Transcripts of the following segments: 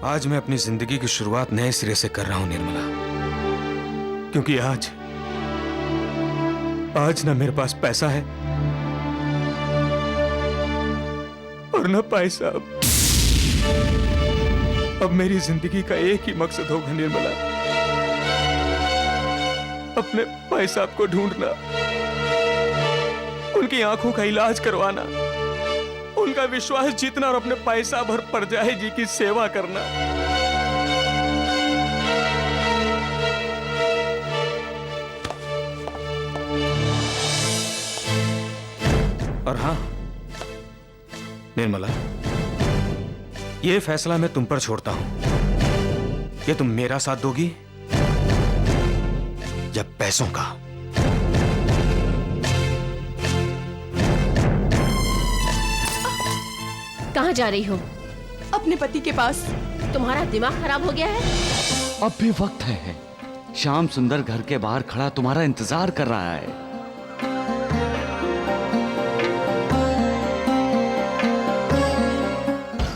आज मैं अपनी जिंदगी की शुरुआत नए सिरे से कर रहा हूं निर्मला, क्योंकि आज ना मेरे पास पैसा है और ना पैसा। अब मेरी जिंदगी का एक ही मकसद होगा निर्मला, अपने भाई साहब को ढूंढना, उनकी आंखों का इलाज करवाना, उनका विश्वास जीतना और अपने पैसा भर परजाई जी की सेवा करना। और हां निर्मला, यह फैसला मैं तुम पर छोड़ता हूं कि तुम मेरा साथ दोगी या पैसों का। कहां जा रही हो? अपने पति के पास। तुम्हारा दिमाग खराब हो गया है? अब भी वक्त है। श्याम सुंदर घर के बाहर खड़ा तुम्हारा इंतजार कर रहा है।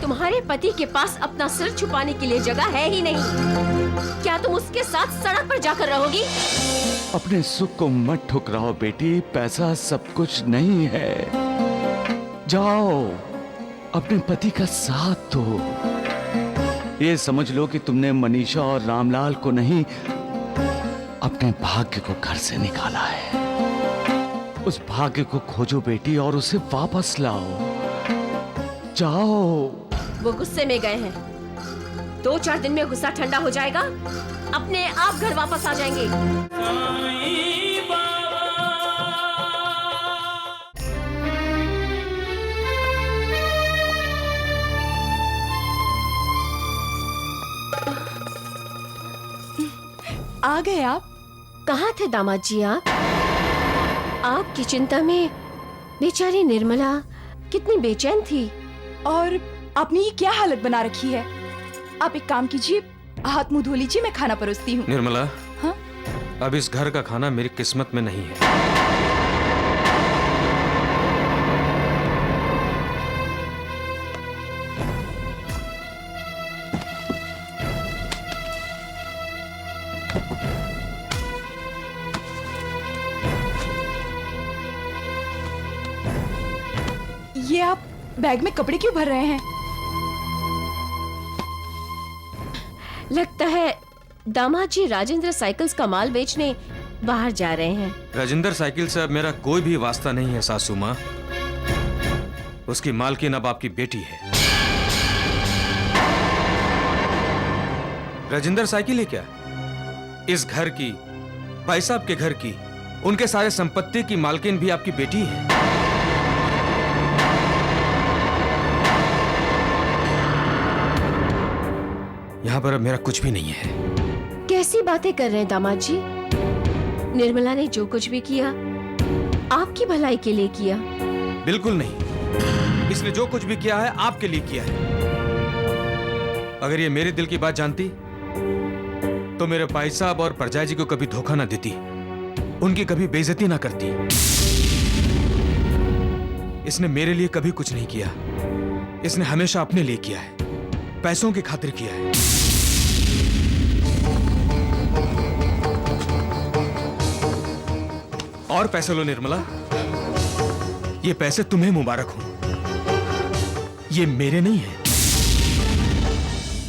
तुम्हारे पति के पास अपना सिर छुपाने के लिए जगह है ही नहीं। क्या तुम उसके साथ सड़क पर जाकर रहोगी? अपने सुख को मत ठुकराओ बेटी, पैसा सब कुछ नहीं है। जाओ अपने पति का साथ दो। ये समझ लो कि तुमने मनीषा और रामलाल को नहीं, अपने भाग्य को घर से निकाला है। उस भाग्य को खोजो बेटी और उसे वापस लाओ। जाओ। वो गुस्से में गए हैं। 2-4 दिन में गुस्सा ठंडा हो जाएगा, अपने आप घर वापस आ जाएंगे। आ गए आप? कहाँ थे दामाद जी आप? आपकी चिंता में बेचारी निर्मला कितनी बेचैन थी। और आपने ये क्या हालत बना रखी है? आप एक काम कीजिए, हाथ मुंह धो लीजिए, मैं खाना परोसती हूँ। निर्मला, हाँ? अब इस घर का खाना मेरी किस्मत में नहीं है। ये आप बैग में कपड़े क्यों भर रहे हैं? लगता है दामाद जी राजेंद्र साइकिल्स का माल बेचने बाहर जा रहे हैं। राजेंद्र साइकिल से अब मेरा कोई भी वास्ता नहीं है सासू माँ। उसकी मालकिन अब आपकी बेटी है। राजेंद्र साइकिल है क्या? इस घर की, भाई साहब के घर की, उनके सारे संपत्ति की मालकिन भी आपकी बेटी है। यहाँ पर अब मेरा कुछ भी नहीं है। कैसी बातें कर रहे हैं दामाद जी? निर्मला ने जो कुछ भी किया आपकी भलाई के लिए किया। बिल्कुल नहीं, इसने जो कुछ भी किया है आपके लिए किया है। अगर ये मेरे दिल की बात जानती तो मेरे भाई साहब और परजाई जी को कभी धोखा ना देती, उनकी कभी बेइज्जती ना करती। इसने मेरे लिए कभी कुछ नहीं किया। इसने हमेशा अपने लिए किया है, पैसों की खातिर किया है। और पैसे लो निर्मला, ये पैसे तुम्हें मुबारक हो, ये मेरे नहीं है।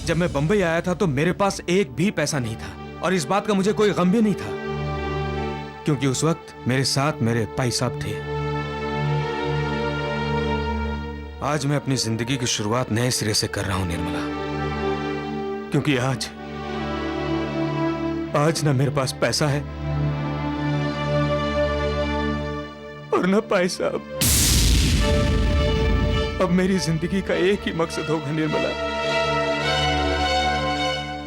जब मैं बंबई आया था तो मेरे पास एक भी पैसा नहीं था और इस बात का मुझे कोई गम भी नहीं था, क्योंकि उस वक्त मेरे साथ मेरे भाई साहब थे। आज मैं अपनी जिंदगी की शुरुआत नए सिरे से कर रहा हूं निर्मला, क्योंकि आज ना मेरे पास पैसा है और ना पैसा। अब मेरी जिंदगी का एक ही मकसद होगा निर्मला,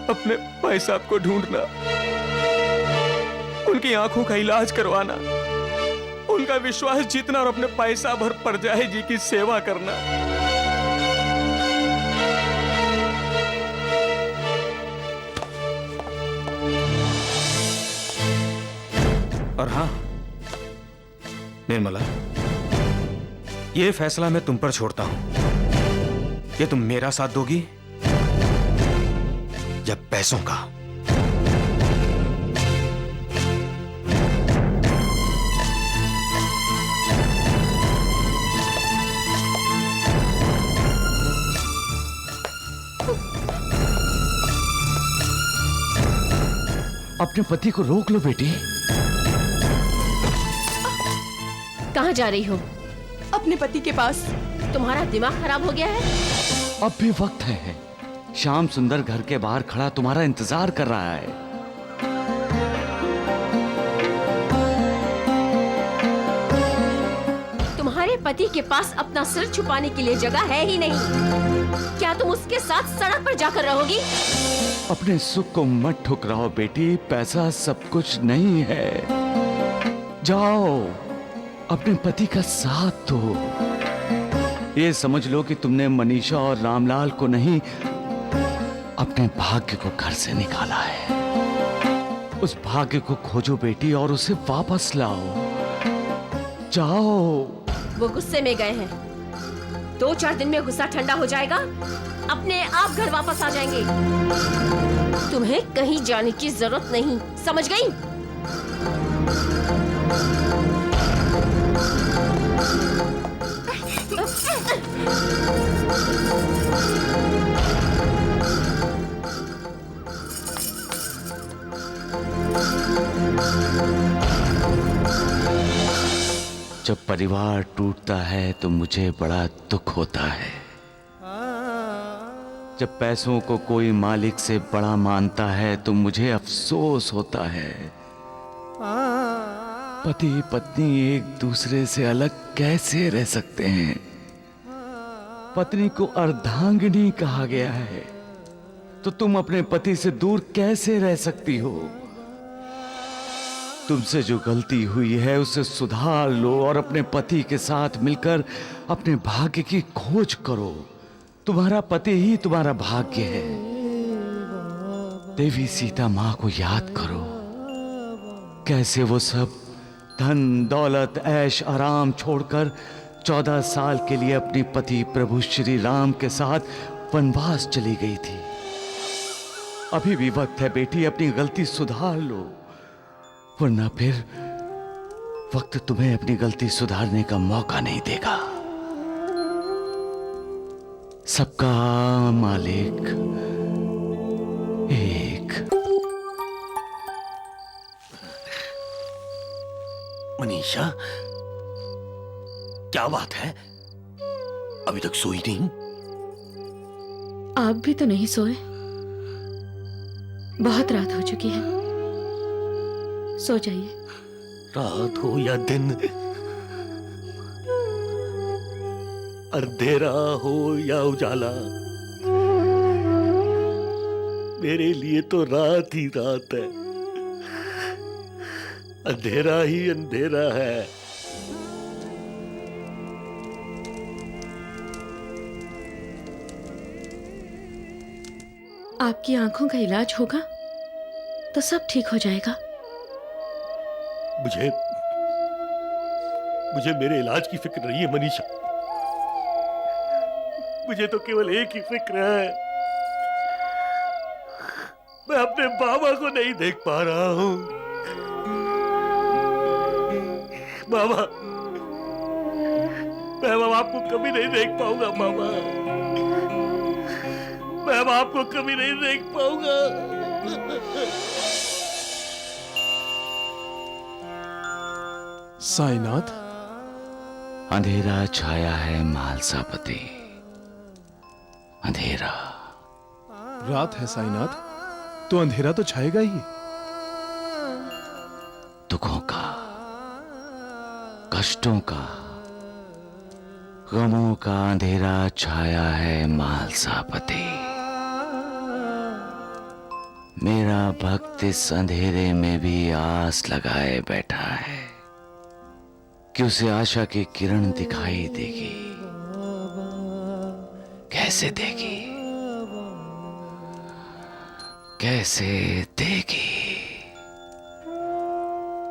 अपने भाई साहब को ढूंढना, उनकी आंखों का इलाज करवाना, उनका विश्वास जीतना और अपने पैसा भर परजाई जी की सेवा करना। और हां निर्मला, यह फैसला मैं तुम पर छोड़ता हूं कि तुम मेरा साथ दोगी या पैसों का? अपने पति को रोक लो बेटी। कहाँ जा रही हो? अपने पति के पास। तुम्हारा दिमाग खराब हो गया है? अब भी वक्त है। श्याम सुंदर घर के बाहर खड़ा तुम्हारा इंतजार कर रहा है। तुम्हारे पति के पास अपना सिर छुपाने के लिए जगह है ही नहीं। क्या तुम उसके साथ सड़क पर जाकर रहोगी? अपने सुख को मत ठुकराओ बेटी, पैसा सब कुछ नहीं है। जाओ अपने पति का साथ दो। ये समझ लो कि तुमने मनीषा और रामलाल को नहीं, अपने भाग्य को घर से निकाला है। उस भाग्य को खोजो बेटी और उसे वापस लाओ। जाओ। वो गुस्से में गए हैं। 2-4 दिन में गुस्सा ठंडा हो जाएगा, अपने आप घर वापस आ जाएंगे। तुम्हें कहीं जाने की जरूरत नहीं, समझ गई? जब परिवार टूटता है तो मुझे बड़ा दुख होता है। जब पैसों को कोई मालिक से बड़ा मानता है तो मुझे अफसोस होता है। पति पत्नी एक दूसरे से अलग कैसे रह सकते हैं? पत्नी को अर्धांगिनी कहा गया है, तो तुम अपने पति से दूर कैसे रह सकती हो? तुमसे जो गलती हुई है उसे सुधार लो और अपने पति के साथ मिलकर अपने भाग्य की खोज करो। तुम्हारा पति ही तुम्हारा भाग्य है। देवी सीता मां को याद करो, कैसे वो सब धन दौलत ऐश आराम छोड़कर 14 साल के लिए अपने पति प्रभु श्री राम के साथ वनवास चली गई थी। अभी भी वक्त है बेटी, अपनी गलती सुधार लो, वरना फिर वक्त तुम्हें अपनी गलती सुधारने का मौका नहीं देगा। सबका मालिक एक। मनीषा, क्या बात है? अभी तक सोई नहीं? आप भी तो नहीं सोए? बहुत रात हो चुकी है, सो जाइए। रात हो या दिन, अंधेरा हो या उजाला, मेरे लिए तो रात ही रात है, अंधेरा ही अंधेरा है। आपकी आंखों का इलाज होगा तो सब ठीक हो जाएगा। मुझे मेरे इलाज की फिक्र नहीं है मनीषा, मुझे तो केवल एक ही फिक्र है, मैं अपने बाबा को नहीं देख पा रहा हूं। बाबा, मैं अब आपको कभी नहीं देख पाऊंगा बाबा, मैं अब आपको कभी नहीं देख पाऊंगा। साईनाथ, अंधेरा छाया है मालसापति, अंधेरा। रात है साईनाथ, तो अंधेरा तो छाएगा ही। दुखों का, कष्टों का, गमों का अंधेरा छाया है मालसापति। मेरा भक्त इस अंधेरे में भी आस लगाए बैठा है कि उसे आशा की किरण दिखाई देगी। कैसे देगी, कैसे देगी?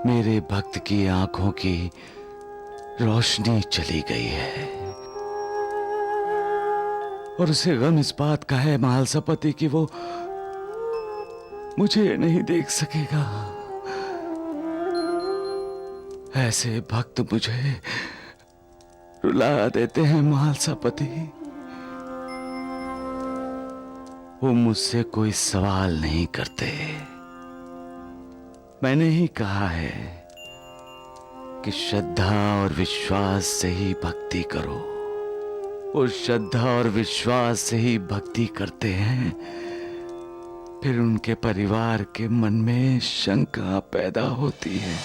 मेरे भक्त की आंखों की रोशनी चली गई है और उसे गम इस बात का है मालसापति कि वो मुझे नहीं देख सकेगा। ऐसे भक्त मुझे रुला देते हैं महालसापति। वो मुझसे कोई सवाल नहीं करते। मैंने ही कहा है कि श्रद्धा और विश्वास से ही भक्ति करो। वो श्रद्धा और विश्वास से ही भक्ति करते हैं, फिर उनके परिवार के मन में शंका पैदा होती है।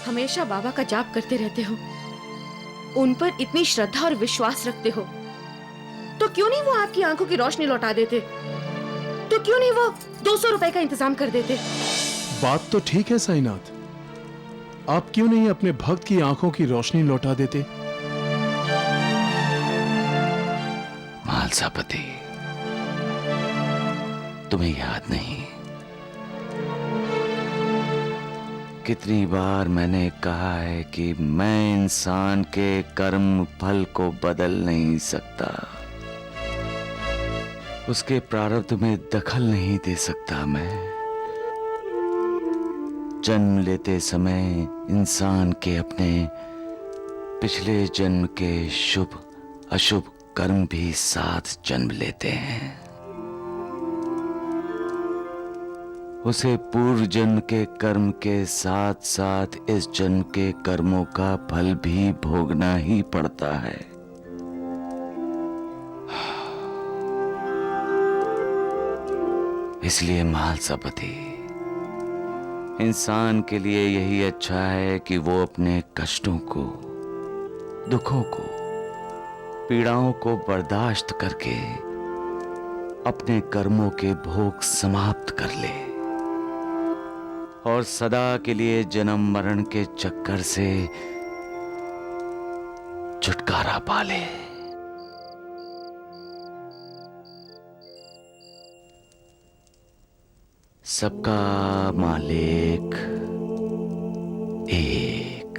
हमेशा बाबा का जाप करते रहते हो, उन पर इतनी श्रद्धा और विश्वास रखते हो, तो क्यों नहीं वो आपकी आंखों की रोशनी लौटा देते? तो क्यों नहीं वो 200 रुपए का इंतजाम कर देते? बात तो ठीक है साईनाथ, आप क्यों नहीं अपने भक्त की आंखों की रोशनी लौटा देते? महालसापति, तुम्हें याद नहीं कितनी बार मैंने कहा है कि मैं इंसान के कर्म फल को बदल नहीं सकता, उसके प्रारब्ध में दखल नहीं दे सकता। मैं जन्म लेते समय इंसान के अपने पिछले जन्म के शुभ अशुभ कर्म भी साथ जन्म लेते हैं। उसे पूर्व जन्म के कर्म के साथ साथ इस जन्म के कर्मों का फल भी भोगना ही पड़ता है। इसलिए महालसापति, इंसान के लिए यही अच्छा है कि वो अपने कष्टों को, दुखों को, पीड़ाओं को बर्दाश्त करके अपने कर्मों के भोग समाप्त कर ले और सदा के लिए जन्म मरण के चक्कर से छुटकारा पा ले। सबका मालिक एक।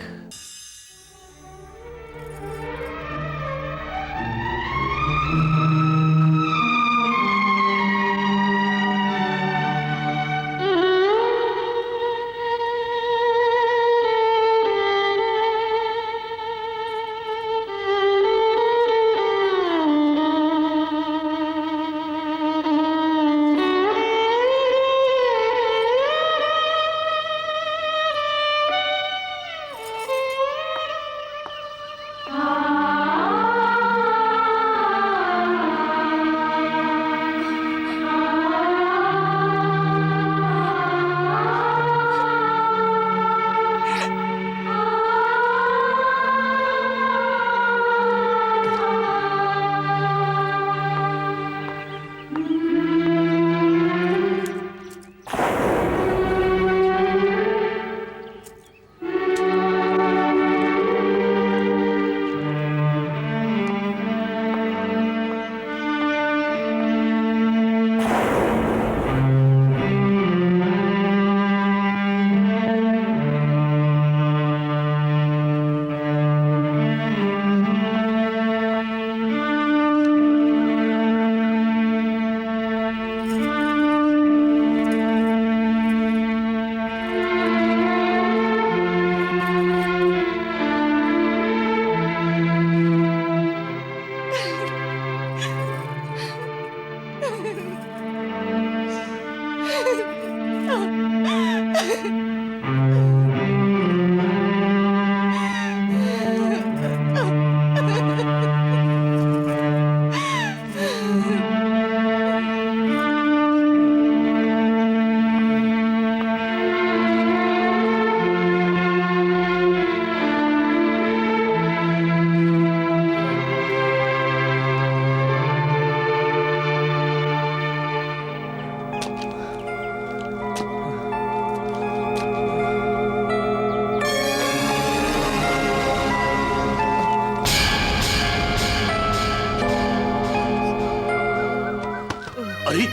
अरे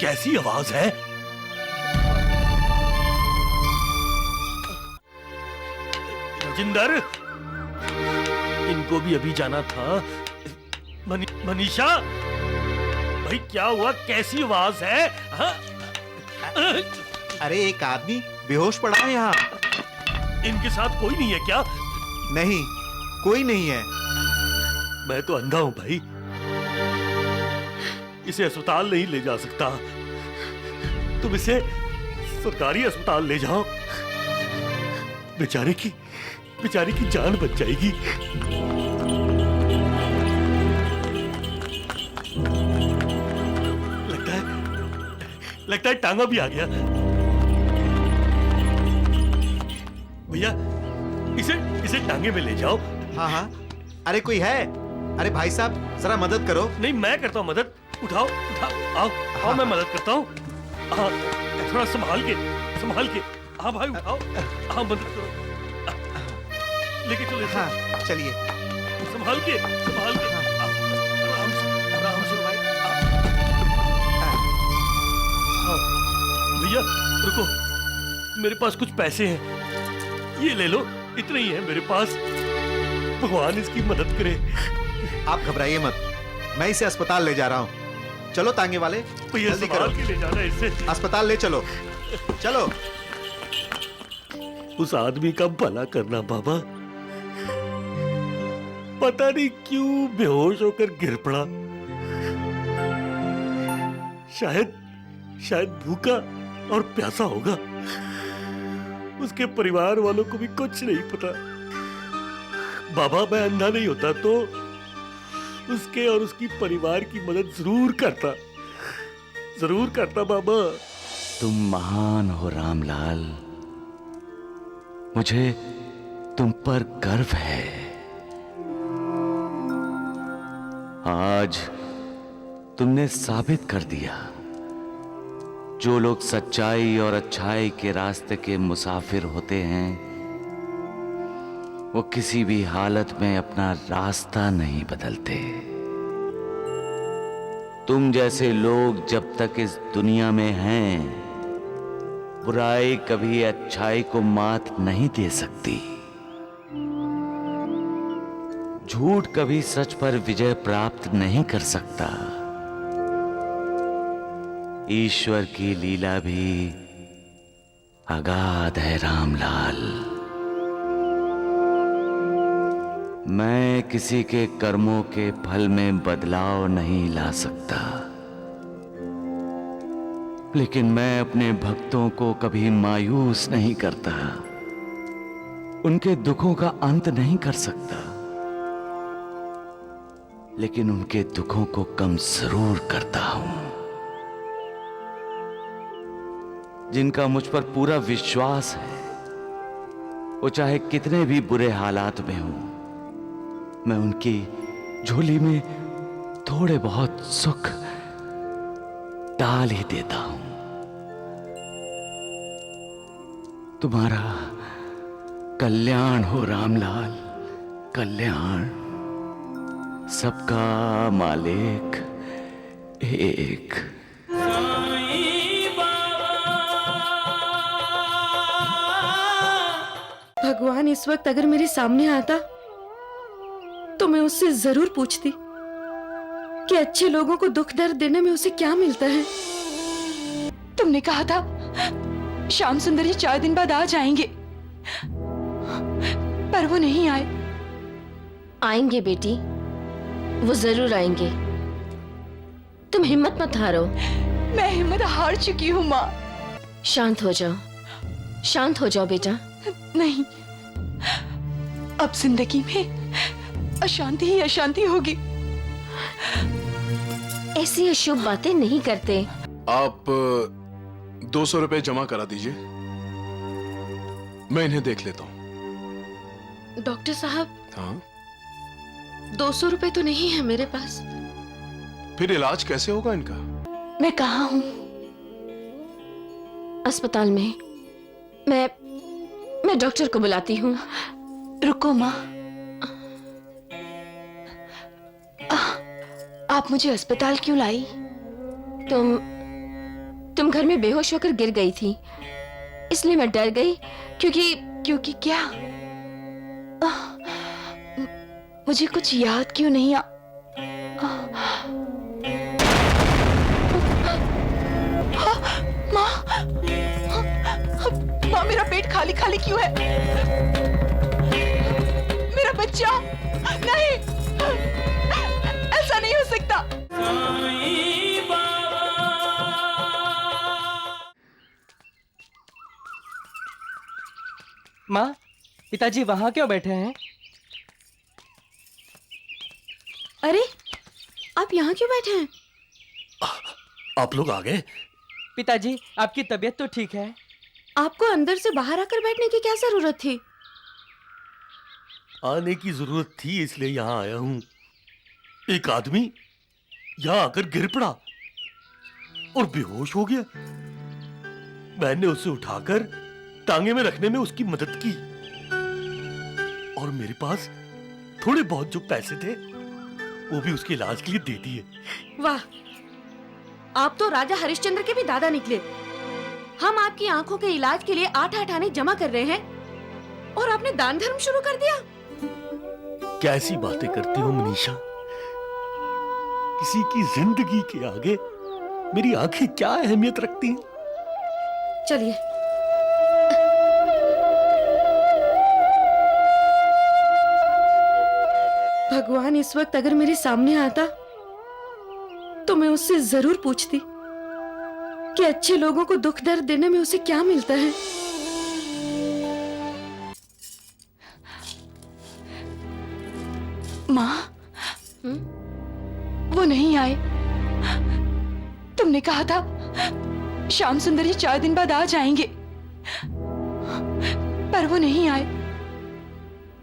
कैसी आवाज है? राजिंदर, इनको भी अभी जाना था। मनीषा, भाई क्या हुआ, कैसी आवाज है? हाँ? अरे एक आदमी बेहोश पड़ा है यहाँ। इनके साथ कोई नहीं है क्या? नहीं, कोई नहीं है। मैं तो अंधा हूं भाई, इसे अस्पताल नहीं ले जा सकता। तुम इसे सरकारी अस्पताल ले जाओ, बेचारे की जान बच जाएगी। लगता है टांगा भी आ गया। भैया इसे टांगे में ले जाओ। हाँ हाँ, अरे कोई है? अरे भाई साहब जरा मदद करो। नहीं, मैं करता हूँ मदद। उठाओ, आओ मैं मदद करता हूँ। थोड़ा संभाल के। हाँ भाई उठाओ, हाँ मदद करो, लेके चलो। हाँ चलिए। संभाल के। आराम से भाई। भैया रुको, मेरे पास कुछ पैसे हैं, ये ले लो। इतने ही है मेरे पास, भगवान इसकी मदद करे। आप घबराइए मत, मैं इसे अस्पताल ले जा रहा हूँ। चलो तांगे वाले, भैया जल्दी करो। संभाल के ले जाना इसे। अस्पताल ले चलो। चलो। उस आदमी का भला करना बाबा, पता नहीं क्यों बेहोश होकर गिर पड़ा। शायद भूखा और प्यासा होगा। उसके परिवार वालों को भी कुछ नहीं पता। बाबा मैं अंधा नहीं होता तो उसके और उसकी परिवार की मदद जरूर करता बाबा। तुम महान हो रामलाल, मुझे तुम पर गर्व है। आज तुमने साबित कर दिया, जो लोग सच्चाई और अच्छाई के रास्ते के मुसाफिर होते हैं वो किसी भी हालत में अपना रास्ता नहीं बदलते। तुम जैसे लोग जब तक इस दुनिया में हैं, बुराई कभी अच्छाई को मात नहीं दे सकती। झूठ कभी सच पर विजय प्राप्त नहीं कर सकता। ईश्वर की लीला भी अगाध है रामलाल। मैं किसी के कर्मों के फल में बदलाव नहीं ला सकता, लेकिन मैं अपने भक्तों को कभी मायूस नहीं करता। उनके दुखों का अंत नहीं कर सकता, लेकिन उनके दुखों को कम जरूर करता हूं। जिनका मुझ पर पूरा विश्वास है, वो चाहे कितने भी बुरे हालात में हो, मैं उनकी झोली में थोड़े बहुत सुख डाल ही देता हूं। तुम्हारा कल्याण हो रामलाल, कल्याण। सबका मालिक एक। भगवान इस वक्त अगर मेरे सामने आता तो मैं उससे जरूर पूछती कि अच्छे लोगों को दुख दर्द देने में उसे क्या मिलता है। तुमने कहा था श्याम सुंदर जी 4 दिन बाद आ जाएंगे, पर वो नहीं आए। आएंगे बेटी, वो जरूर आएंगे। तुम हिम्मत मत हारो। मैं हिम्मत हार चुकी हूँ माँ। शांत हो जाओ बेटा। नहीं, अब जिंदगी में अशांति ही अशांति होगी। ऐसी अशुभ बातें नहीं करते। आप 200 रुपए जमा करा दीजिए, मैं इन्हें देख लेता हूँ। डॉक्टर साहब, हाँ? 200 रुपए तो नहीं है मेरे पास। फिर इलाज कैसे होगा इनका? मैं कहाँ हूँ? अस्पताल में। मैं डॉक्टर को बुलाती हूँ। रुको माँ, आप मुझे अस्पताल क्यों लाई? तुम घर में बेहोश होकर गिर गई थी, इसलिए मैं डर गई। क्योंकि क्या? मुझे कुछ याद क्यों नहीं खाली खाली क्यों है? मेरा बच्चा नहीं, ऐसा नहीं हो सकता। माँ, पिताजी वहाँ क्यों बैठे हैं? अरे, आप यहाँ क्यों बैठे हैं? आप लोग आ गए? पिताजी, आपकी तबीयत तो ठीक है? आपको अंदर से बाहर आकर बैठने की क्या जरूरत थी? आने की जरूरत थी इसलिए यहाँ आया हूँ। एक आदमी यहाँ आकर गिर पड़ा और बेहोश हो गया। मैंने उसे उठाकर टांगे में रखने में उसकी मदद की और मेरे पास थोड़े बहुत जो पैसे थे वो भी उसके इलाज के लिए दे दिए। वाह, आप तो राजा हरिश्चंद्र के भी दादा निकले। हम आपकी आंखों के इलाज के लिए 8-8 आने जमा कर रहे हैं और आपने दान धर्म शुरू कर दिया। कैसी बातें करती हो मनीषा? किसी की जिंदगी के आगे मेरी आंखें क्या अहमियत रखती हैं? चलिए, भगवान इस वक्त अगर मेरे सामने आता तो मैं उससे जरूर पूछती कि अच्छे लोगों को दुख दर्द देने में उसे क्या मिलता है। माँ, वो नहीं आए। तुमने कहा था श्याम सुंदर जी 4 दिन बाद आ जाएंगे, पर वो नहीं आए।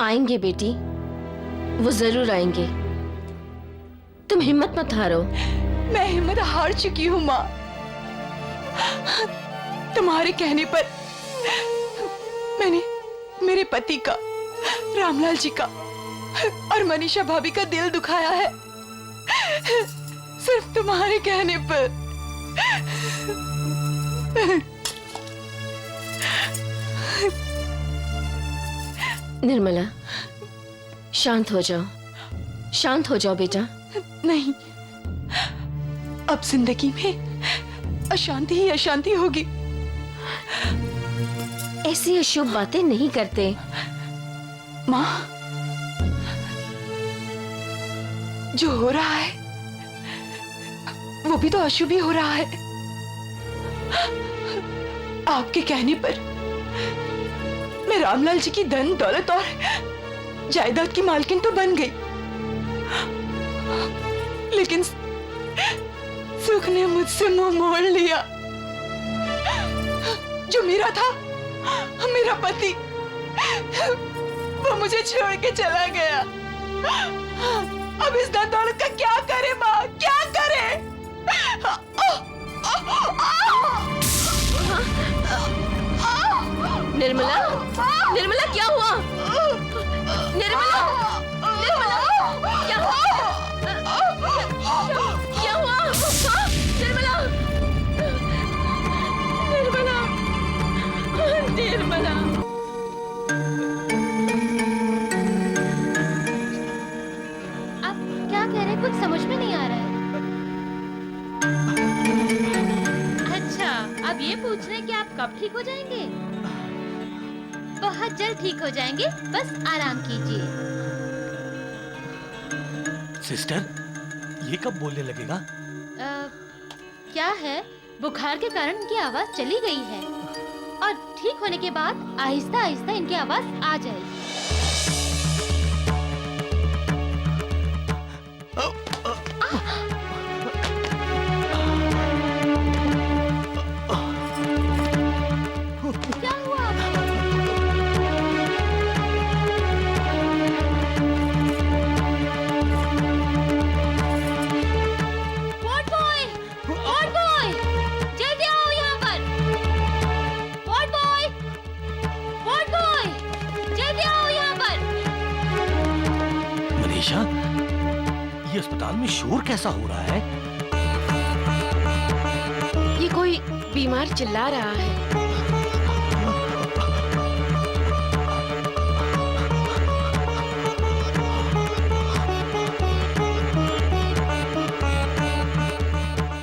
आएंगे बेटी, वो जरूर आएंगे। तुम हिम्मत मत हारो। मैं हिम्मत हार चुकी हूँ माँ। तुम्हारे कहने पर मैंने मेरे पति का, रामलाल जी का और मनीषा भाभी का दिल दुखाया है, सिर्फ तुम्हारे कहने पर। निर्मला, शांत हो जाओ, शांत हो जाओ बेटा। नहीं, अब जिंदगी में अशांति ही अशांति होगी। ऐसी अशुभ बातें नहीं करते। माँ, जो हो रहा है वो भी तो अशुभ ही हो रहा है। आपके कहने पर मैं रामलाल जी की धन दौलत और जायदाद की मालकिन तो बन गई, लेकिन सुख ने मुझसे मुंह मोड़ लिया। जो मेरा था, मेरा पति, वो मुझे छोड़ के चला गया। अब इस धन दौलत का क्या करे माँ, क्या करे? निर्मला, निर्मला क्या हुआ? निर्मला, निर्मला क्या हुआ? क्या हुआ? हाँ? निर्मला, निर्मला, निर्मला। आप क्या कह रहे हैं? कुछ समझ में नहीं आ रहा है। अच्छा, अब ये पूछ रहे हैं कि आप कब ठीक हो जाएंगे? बहुत जल्द ठीक हो जाएंगे, बस आराम कीजिए। सिस्टर, ये कब बोलने लगेगा? क्या है, बुखार के कारण इनकी आवाज चली गई है और ठीक होने के बाद आहिस्ता आहिस्ता इनकी आवाज आ जाएगी। क्या हुआ? वॉर्ड बॉय, वॉर्ड बॉय, जल्दी आओ यहाँ पर। वॉर्ड बॉय, वॉर्ड बॉय, जल्दी आओ यहाँ पर। मनीषा, ये अस्पताल में शोर कैसा हो रहा है? ये कोई बीमार चिल्ला रहा है।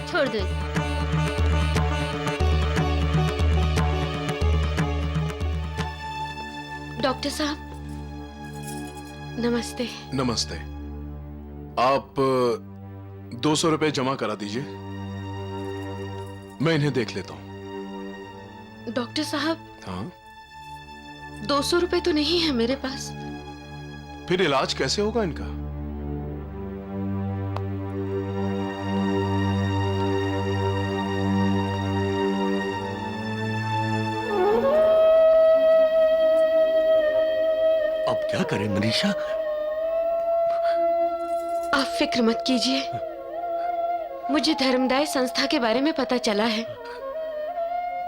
छोड़ दो इसे। डॉक्टर साहब, नमस्ते। नमस्ते। आप 200 रुपए जमा करा दीजिए, मैं इन्हें देख लेता हूं। डॉक्टर साहब, हाँ, 200 रुपए तो नहीं है मेरे पास। फिर इलाज कैसे होगा इनका? अब क्या करें मनीषा? आप फिक्र मत कीजिए, मुझे धर्मदाय संस्था के बारे में पता चला है।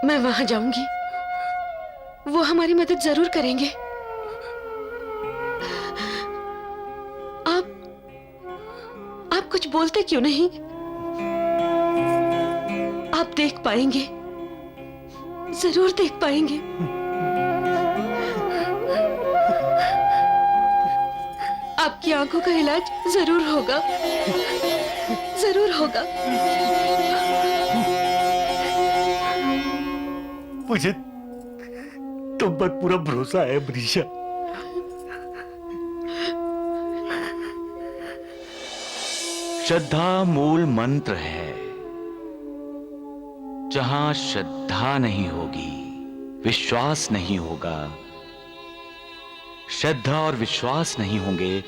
मैं वहां जाऊंगी, वो हमारी मदद जरूर करेंगे। आप कुछ बोलते क्यों नहीं? आप देख पाएंगे, जरूर देख पाएंगे। आपकी आंखों का इलाज जरूर होगा, जरूर होगा। मुझे तुम पर पूरा भरोसा है मनीषा। श्रद्धा मूल मंत्र है। जहां श्रद्धा नहीं होगी, विश्वास नहीं होगा। श्रद्धा और विश्वास नहीं होंगे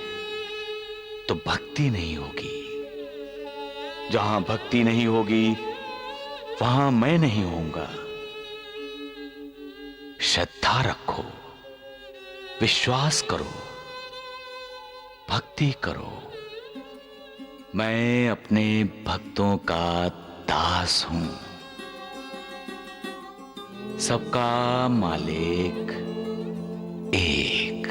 तो भक्ति नहीं होगी। जहां भक्ति नहीं होगी वहां मैं नहीं होऊंगा। श्रद्धा रखो, विश्वास करो, भक्ति करो। मैं अपने भक्तों का दास हूं, सबका मालिक एक।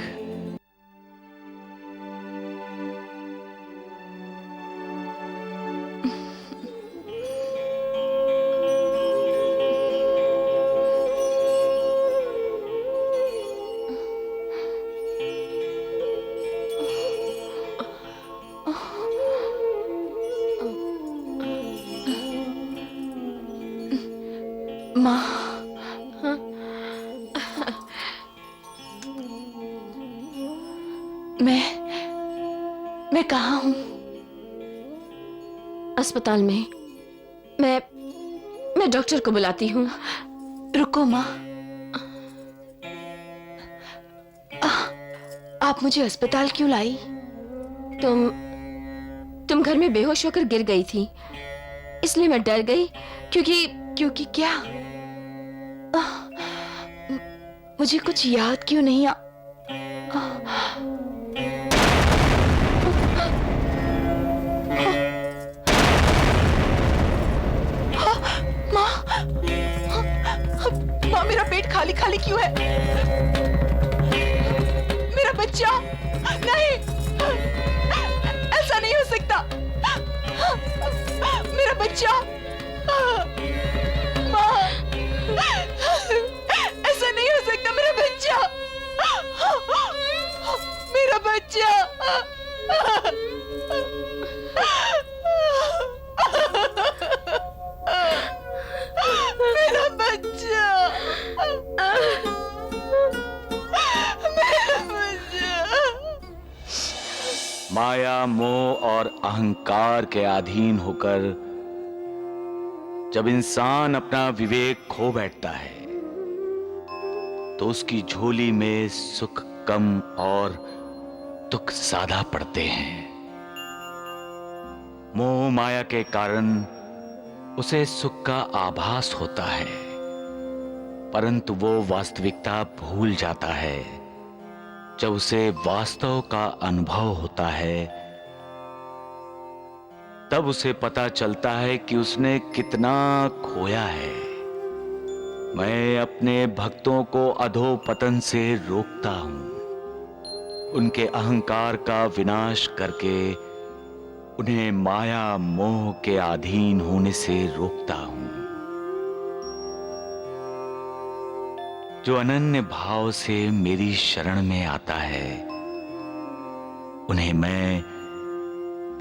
माँ, मैं कहाँ हूँ? अस्पताल में। मैं डॉक्टर को बुलाती हूँ। रुको माँ, आप मुझे अस्पताल क्यों लाई? तुम घर में बेहोश होकर गिर गई थी, इसलिए मैं डर गई। क्योंकि क्या? मुझे कुछ याद क्यों नहीं आ? माँ, मेरा पेट खाली खाली क्यों है? मेरा बच्चा? नहीं, ऐसा नहीं हो सकता। मेरा बच्चा? माँ, ऐसा नहीं हो सकता। मेरा बच्चा, मेरा बच्चा। मेरा बच्चा, मेरा बच्चा। माया, मोह और अहंकार के अधीन होकर जब इंसान अपना विवेक खो बैठता है तो उसकी झोली में सुख कम और दुख ज्यादा पड़ते हैं। मोह माया के कारण उसे सुख का आभास होता है, परंतु वो वास्तविकता भूल जाता है। जब उसे वास्तव का अनुभव होता है तब उसे पता चलता है कि उसने कितना खोया है। मैं अपने भक्तों को अधोपतन से रोकता हूं, उनके अहंकार का विनाश करके उन्हें माया मोह के अधीन होने से रोकता हूं। जो अनन्य भाव से मेरी शरण में आता है उन्हें मैं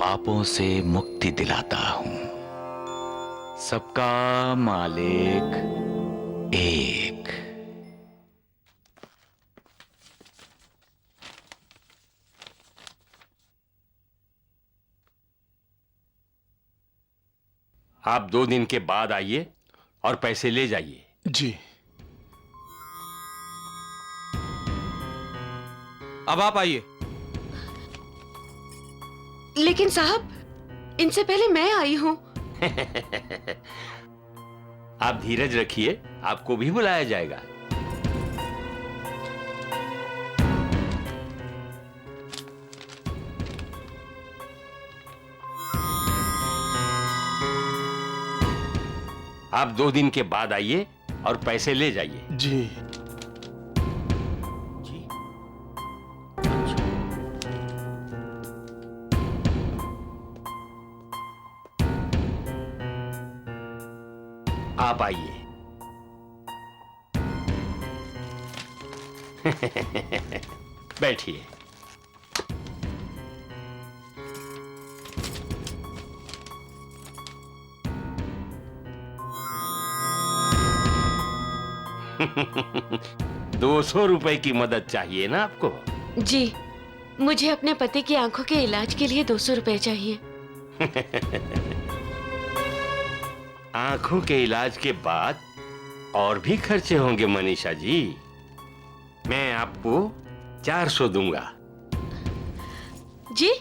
पापों से मुक्ति दिलाता हूं। सबका मालिक एक। आप 2 दिन के बाद आइए और पैसे ले जाइए। जी। अब आप आइए। लेकिन साहब, इनसे पहले मैं आई हूँ। आप धीरज रखिए, आपको भी बुलाया जाएगा। आप 2 दिन के बाद आइए और पैसे ले जाइए। जी। आप आइए। बैठिए। ₹200 की मदद चाहिए ना आपको? जी, मुझे अपने पति की आंखों के इलाज के लिए 200 रुपए चाहिए। आंखों के इलाज के बाद और भी खर्चे होंगे मनीषा जी। मैं आपको 400 दूंगा। जी,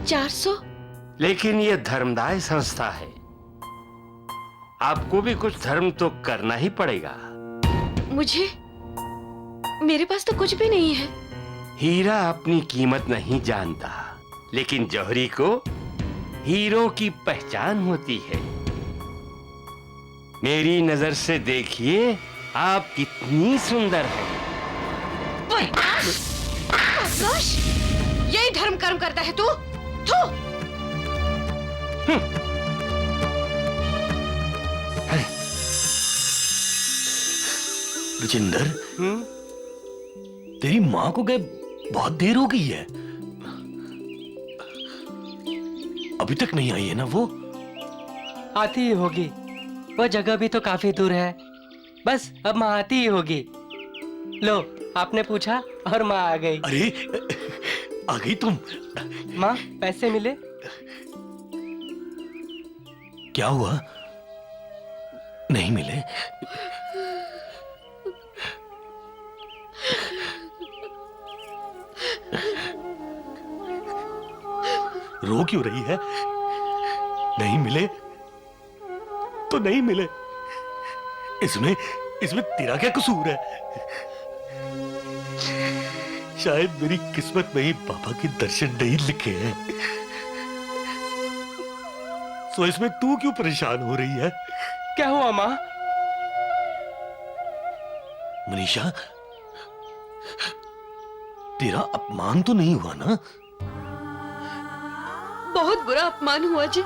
400? लेकिन यह धर्मदाय संस्था है, आपको भी कुछ धर्म तो करना ही पड़ेगा। मेरे पास तो कुछ भी नहीं है। हीरा अपनी कीमत नहीं जानता, लेकिन जौहरी को हीरो की पहचान होती है। मेरी नजर से देखिए, आप कितनी सुंदर हैं। आकाश, यही धर्म कर्म करता है तू? थू! राजेंद्र, तेरी माँ को गए बहुत देर हो गई है, अभी तक नहीं आई है ना वो? आती ही होगी, वो जगह भी तो काफी दूर है। बस अब माँ आती ही होगी। लो, आपने पूछा और माँ आ गई। अरे, आ गई तुम? माँ, पैसे मिले? क्या हुआ? नहीं मिले? रो क्यों रही है? नहीं मिले तो नहीं मिले, इसमें तेरा क्या कसूर है? शायद मेरी किस्मत में ही बाबा के दर्शन नहीं लिखे हैं, तो इसमें तू क्यों परेशान हो रही है? क्या हुआ माँ? मनीषा, तेरा अपमान तो नहीं हुआ ना? बहुत बुरा अपमान हुआ जी।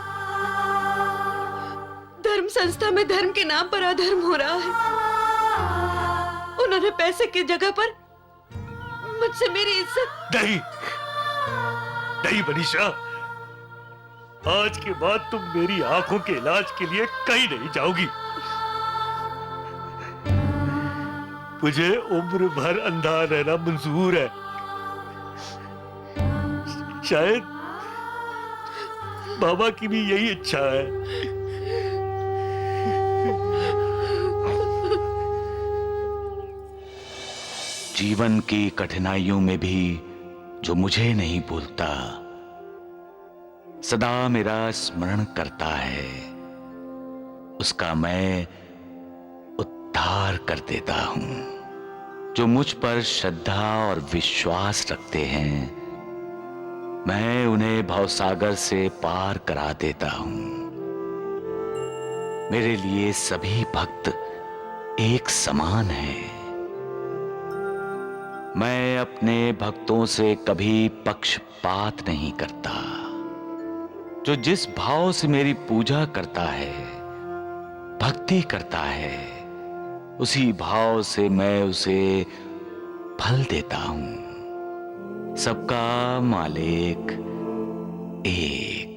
धर्म संस्था में धर्म के नाम पर अधर्म हो रहा है। उन्होंने पैसे की जगह पर मुझसे मेरी इज्जत। नहीं मनीषा, आज के बाद तुम मेरी आंखों के इलाज के लिए कहीं नहीं जाओगी। मुझे उम्र भर अंधा रहना मंजूर है। शायद बाबा की भी यही इच्छा है। जीवन की कठिनाइयों में भी जो मुझे नहीं भूलता, सदा मेरा स्मरण करता है, उसका मैं उद्धार कर देता हूं। जो मुझ पर श्रद्धा और विश्वास रखते हैं, मैं उन्हें भवसागर से पार करा देता हूं। मेरे लिए सभी भक्त एक समान हैं। मैं अपने भक्तों से कभी पक्षपात नहीं करता। जो जिस भाव से मेरी पूजा करता है, भक्ति करता है, उसी भाव से मैं उसे फल देता हूं। सबका मालिक एक।